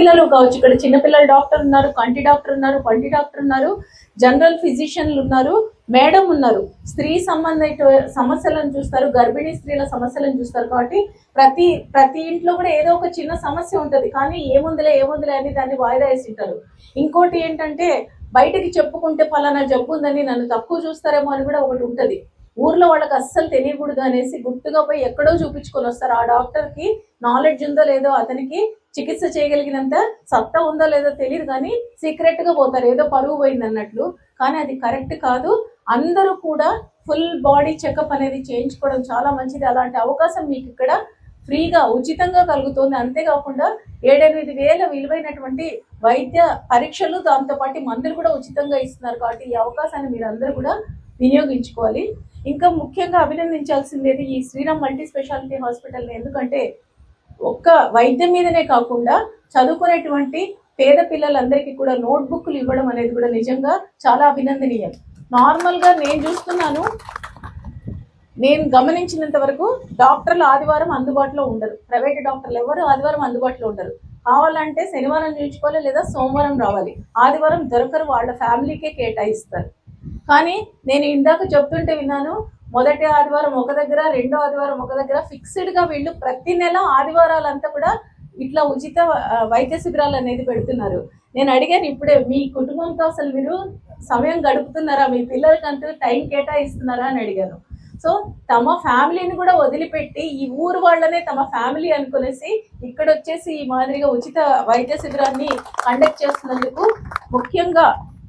చిన్నపిల్లలు కావచ్చు, ఇక్కడ చిన్నపిల్లల డాక్టర్ ఉన్నారు, కంటి డాక్టర్ ఉన్నారు, పంటి డాక్టర్ ఉన్నారు, జనరల్ ఫిజిషియన్లు ఉన్నారు, మేడం ఉన్నారు. స్త్రీ సంబంధిత సమస్యలను చూస్తారు, గర్భిణీ స్త్రీల సమస్యలను చూస్తారు. కాబట్టి ప్రతి ఇంట్లో కూడా ఏదో ఒక చిన్న సమస్య ఉంటుంది. కానీ ఏముందిలే అని దాన్ని వాయిదా వేసింటారు. ఇంకోటి ఏంటంటే బయటకి చెప్పుకుంటే ఫలానా జబ్బు ఉందని నన్ను తక్కువ చూస్తారేమో అని కూడా ఒకటి ఉంటుంది. ఊర్లో వాళ్ళకి అస్సలు తెలియకూడదు అనేసి గుర్తుగా పోయి ఎక్కడో చూపించుకొని వస్తారు. ఆ డాక్టర్కి నాలెడ్జ్ ఉందో లేదో, అతనికి చికిత్స చేయగలిగినంత సత్తా ఉందో లేదో తెలియదు, కానీ సీక్రెట్గా పోతారు, ఏదో పరువు పోయింది అన్నట్లు. కానీ అది కరెక్ట్ కాదు. అందరూ కూడా ఫుల్ బాడీ చెకప్ అనేది చేయించుకోవడం చాలా మంచిది. అలాంటి అవకాశం మీకు ఇక్కడ ఫ్రీగా ఉచితంగా కలుగుతుంది. అంతేకాకుండా 7-8 వేల విలువైనటువంటి వైద్య పరీక్షలు, దాంతోపాటు మందులు కూడా ఉచితంగా ఇస్తున్నారు. కాబట్టి ఈ అవకాశాన్ని మీరు అందరూ కూడా వినియోగించుకోవాలి. ఇంకా ముఖ్యంగా అభినందించాల్సింది ఈ శ్రీరామ్ మల్టీ స్పెషాలిటీ హాస్పిటల్ని. ఎందుకంటే ఒక్క వైద్యం మీదనే కాకుండా చదువుకునేటువంటి పేద పిల్లలందరికీ కూడా నోట్బుక్లు ఇవ్వడం అనేది కూడా నిజంగా చాలా అభినందనీయం. నార్మల్గా నేను గమనించినంత వరకు డాక్టర్లు ఆదివారం అందుబాటులో ఉండరు. ప్రైవేట్ డాక్టర్లు ఎవరు ఆదివారం అందుబాటులో ఉండరు. కావాలంటే శనివారం చూయించుకోవాలి, లేదా సోమవారం రావాలి. ఆదివారం దొరకరు, వాళ్ళ ఫ్యామిలీకే కేటాయిస్తారు. కానీ నేను ఇందాక చెప్తుంటే విన్నాను, మొదటి ఆదివారం ఒక దగ్గర, రెండో ఆదివారం ఒక దగ్గర, ఫిక్స్డ్గా వీళ్ళు ప్రతి నెల ఆదివారాలంతా కూడా ఇట్లా ఉచిత వైద్య శిబిరాలు అనేది పెడుతున్నారు. నేను అడిగాను ఇప్పుడే, మీ కుటుంబంతో అసలు మీరు సమయం గడుపుతున్నారా, మీ పిల్లలకంటూ టైం కేటాయిస్తున్నారా అని అడిగాను. సో తమ ఫ్యామిలీని కూడా వదిలిపెట్టి ఈ ఊరు వాళ్ళనే తమ ఫ్యామిలీ అనుకునేసి ఇక్కడ వచ్చేసి ఈ మాదిరిగా ఉచిత వైద్య శిబిరాన్ని కండక్ట్ చేస్తున్నందుకు ముఖ్యంగా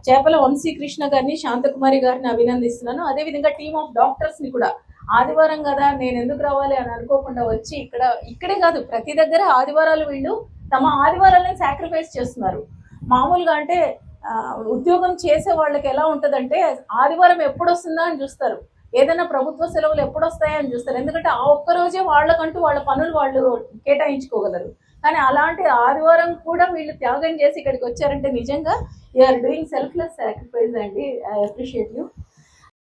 చేపల వంశీకృష్ణ గారిని, శాంతకుమారి గారిని అభినందిస్తున్నాను. అదేవిధంగా టీమ్ ఆఫ్ డాక్టర్స్ని కూడా ఆదివారం కదా నేను ఎందుకు రావాలి అని అనుకోకుండా వచ్చి ఇక్కడే కాదు ప్రతి దగ్గర ఆదివారాలు వీళ్ళు తమ ఆదివారాలని సాక్రిఫైస్ చేస్తున్నారు. మామూలుగా అంటే ఉద్యోగం చేసే వాళ్ళకి ఎలా ఉంటుందంటే ఆదివారం ఎప్పుడు వస్తుందా అని చూస్తారు, ఏదైనా ప్రభుత్వ సెలవులు ఎప్పుడు వస్తాయని చూస్తారు. ఎందుకంటే ఆ ఒక్కరోజే వాళ్ళకంటూ వాళ్ళ పనులు వాళ్ళు కేటాయించుకోగలరు. కానీ అలాంటి ఆదివారం కూడా వీళ్ళు త్యాగం చేసి ఇక్కడికి వచ్చారంటే నిజంగా you are doing selfless sacrifice అండి. I appreciate you.